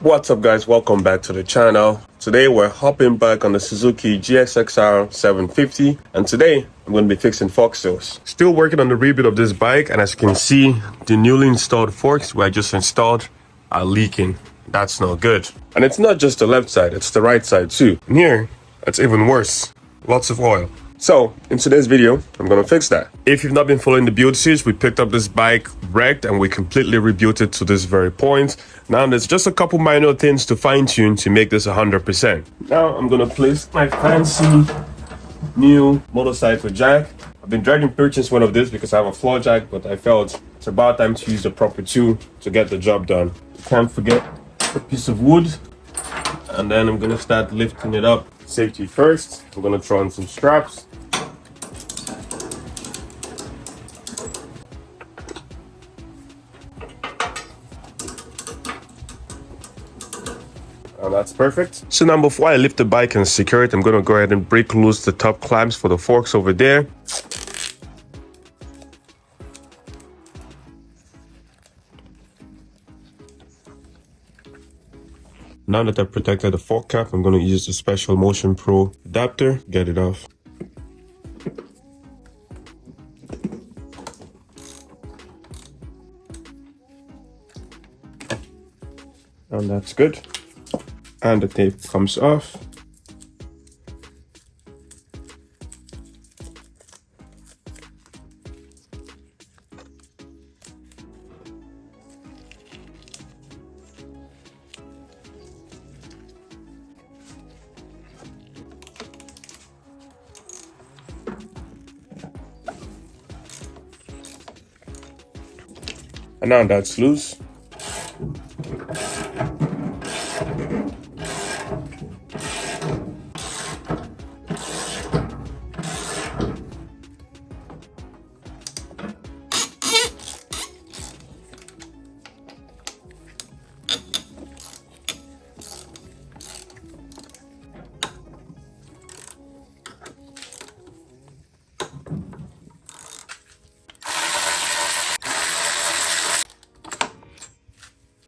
What's up guys, welcome back to the channel. Today we're hopping back on the Suzuki GSXR-750 and today I'm going to be fixing fork seals. Still working on the rebuild of this bike, and as you can see, the newly installed forks I just installed are leaking. That's not good. And it's not just the left side, it's the right side too. And here, it's even worse. Lots of oil. So, in today's video, I'm gonna fix that. If you've not been following the build series, we picked up this bike wrecked and we completely rebuilt it to this very point. Now there's just a couple minor things to fine tune to make this 100%. Now I'm gonna place my fancy new motorcycle jack. I've been dragging purchase one of this because I have a floor jack, but I felt it's about time to use the proper tool to get the job done. Can't forget a piece of wood, and then I'm gonna start lifting it up. Safety first. I'm gonna throw on some straps. And that's perfect. So now before I lift the bike and secure it, I'm gonna go ahead and break loose the top clamps for the forks over there. Now that I've protected the fork cap, I'm gonna use the Special Motion Pro adapter, get it off. And that's good. And the tape comes off. And now that's loose.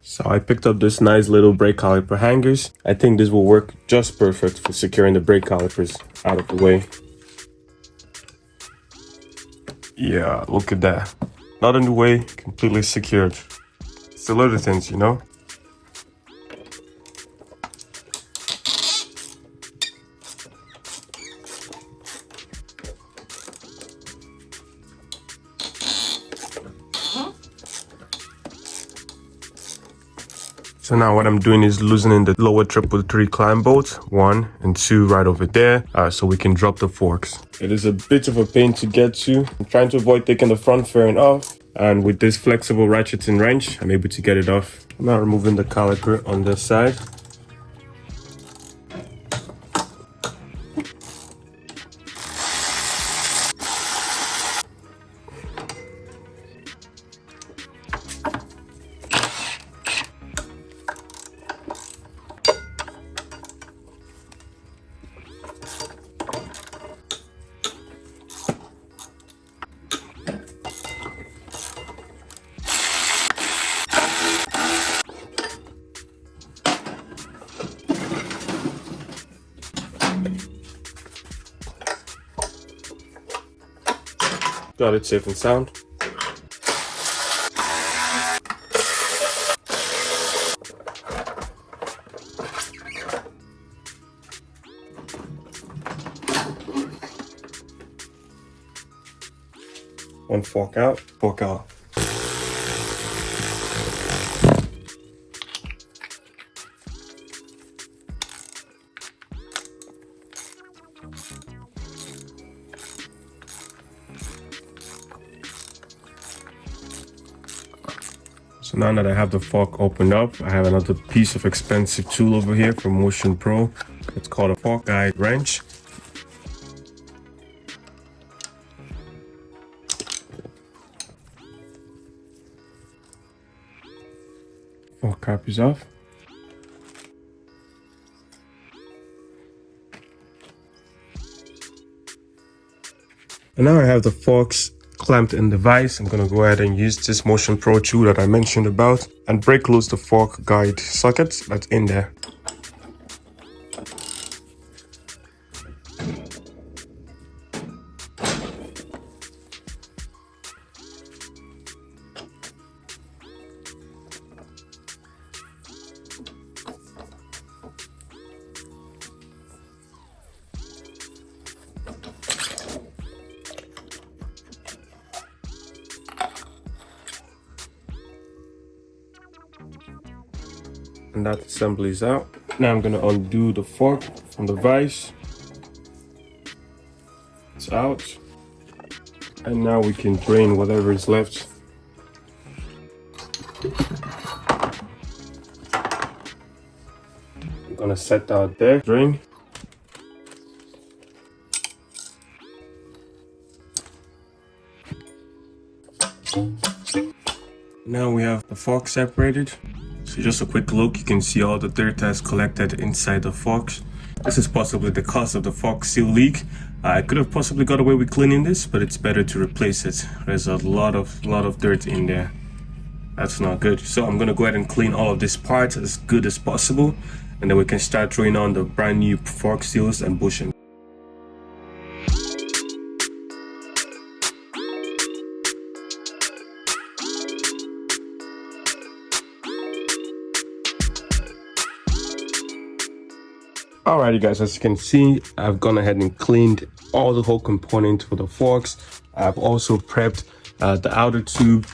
So I picked up this nice little brake caliper hangers. I think this will work just perfect for securing the brake calipers out of the way. Yeah, look at that. Not in the way, completely secured. It's the little things, you know? So now what I'm doing is loosening the lower 333 climb bolts, 1 and 2 right over there, so we can drop the forks. It is a bit of a pain to get to. I'm trying to avoid taking the front fairing off, and with this flexible ratcheting wrench, I'm able to get it off. I'm now removing the caliper on this side. Got it safe and sound. One fork out, fork out. So now that I have the fork opened up, I have another piece of expensive tool over here from Motion Pro. It's called a fork guide wrench. Fork cap is off. And now I have the forks clamped in the vise, I'm going to go ahead and use this Motion Pro tool that I mentioned about and break loose the fork guide socket that's in there. And that assembly is out. Now I'm going to undo the fork from the vise. It's out. And now we can drain whatever is left. I'm going to set that out there, drain. Now we have the fork separated. So just a quick look, you can see all the dirt that's collected inside the forks. This is possibly the cause of the fork seal leak. I could have possibly got away with cleaning this, but it's better to replace it. There's a lot of dirt in there. That's not good. So I'm gonna go ahead and clean all of these parts as good as possible, and then we can start throwing on the brand new fork seals and bushing. Alrighty guys, as you can see, I've gone ahead and cleaned all the whole component for the forks. I've also prepped the outer tube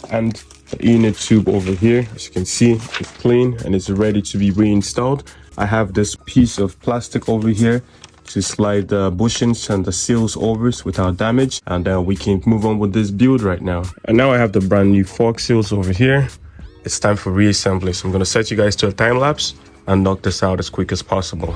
and the inner tube over here. As you can see, it's clean and it's ready to be reinstalled. I have this piece of plastic over here to slide the bushings and the seals over without damage, and then we can move on with this build right now. And now I have the brand new fork seals over here. It's time for reassembly, so I'm going to set you guys to a time lapse and knock this out as quick as possible.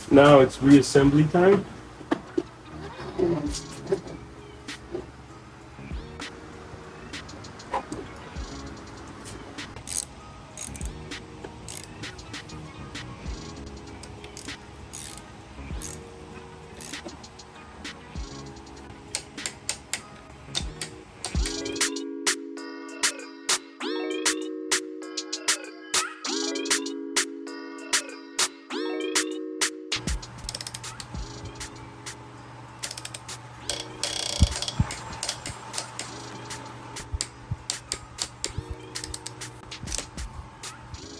Now it's reassembly time.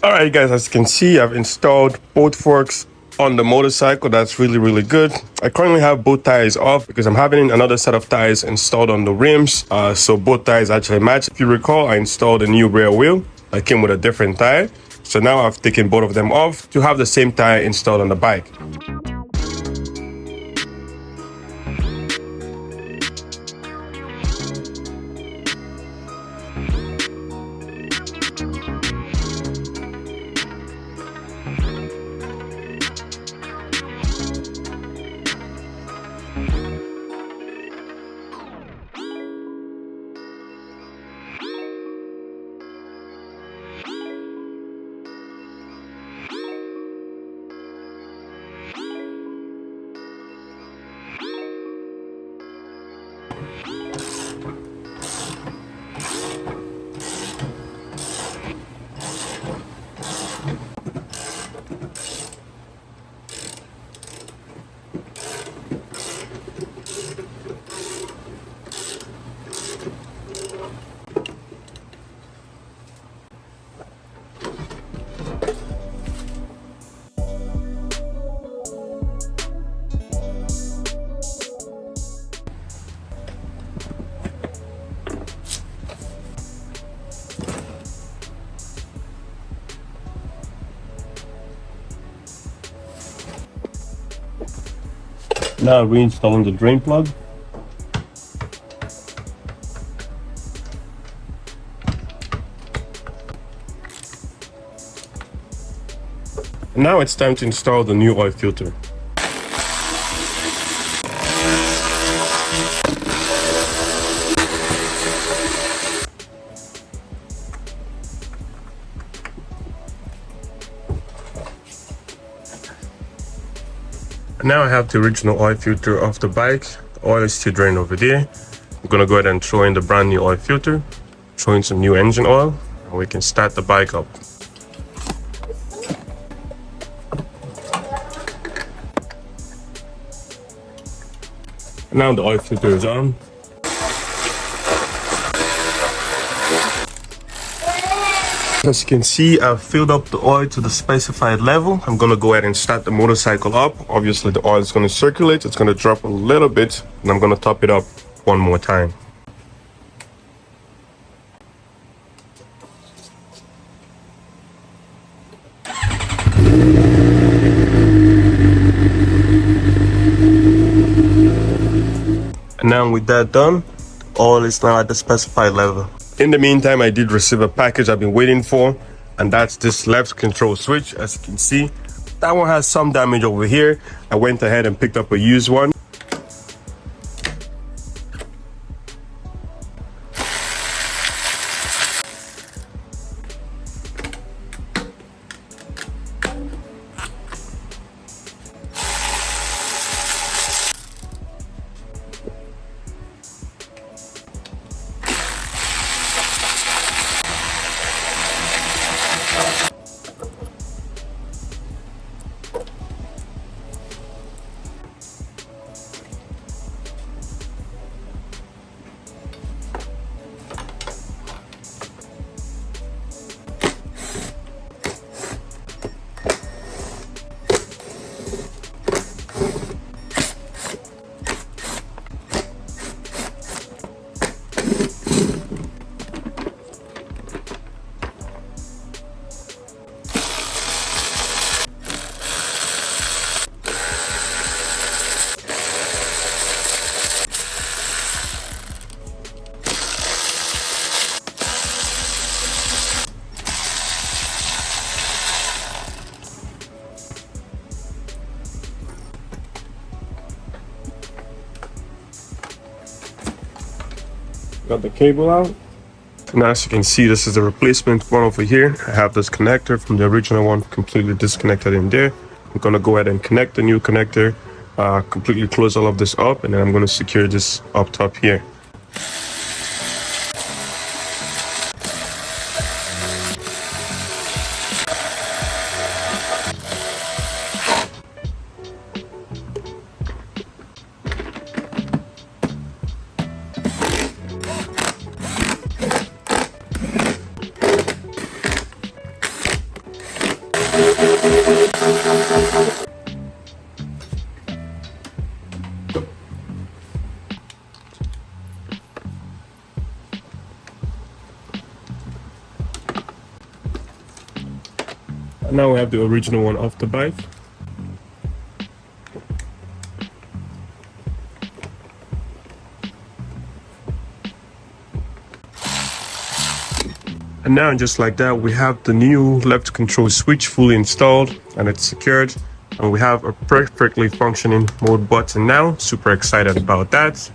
Alright guys, as you can see, I've installed both forks on the motorcycle. That's really good. I currently have both tires off because I'm having another set of tires installed on the rims, so both tires actually match. If you recall, I installed a new rear wheel that came with a different tire, so now I've taken both of them off to have the same tire installed on the bike. Now reinstalling the drain plug. And now it's time to install the new oil filter. Now I have the original oil filter off the bike. The oil is still drained over there. I'm gonna go ahead and throw in the brand new oil filter, throw in some new engine oil, and we can start the bike up. And now the oil filter is on. As you can see, I've filled up the oil to the specified level. I'm gonna go ahead and start the motorcycle up. Obviously the oil is gonna circulate, it's gonna drop a little bit, and I'm gonna top it up one more time. And now with that done, oil is now at the specified level. In the meantime, I did receive a package I've been waiting for, and that's this left control switch. As you can see, that one has some damage over here. I went ahead and picked up a used one. Got the cable out. Now as you can see, this is the replacement one over here. I have this connector from the original one completely disconnected in there. I'm gonna go ahead and connect the new connector, completely close all of this up, and then I'm gonna secure this up top here. And now we have the original one off the bike. And now just like that, we have the new left control switch fully installed and it's secured. And we have a perfectly functioning mode button now. Super excited about that.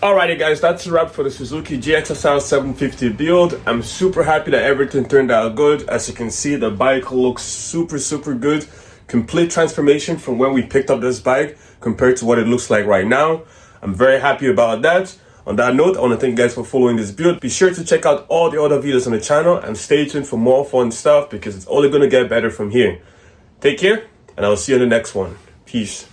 Alrighty guys, that's a wrap for the Suzuki GSXR-750 build. I'm super happy that everything turned out good. As you can see, the bike looks super good. Complete transformation from when we picked up this bike compared to what it looks like right now. I'm very happy about that. On that note, I want to thank you guys for following this build. Be sure to check out all the other videos on the channel and stay tuned for more fun stuff because it's only going to get better from here. Take care, and I'll see you in the next one. Peace.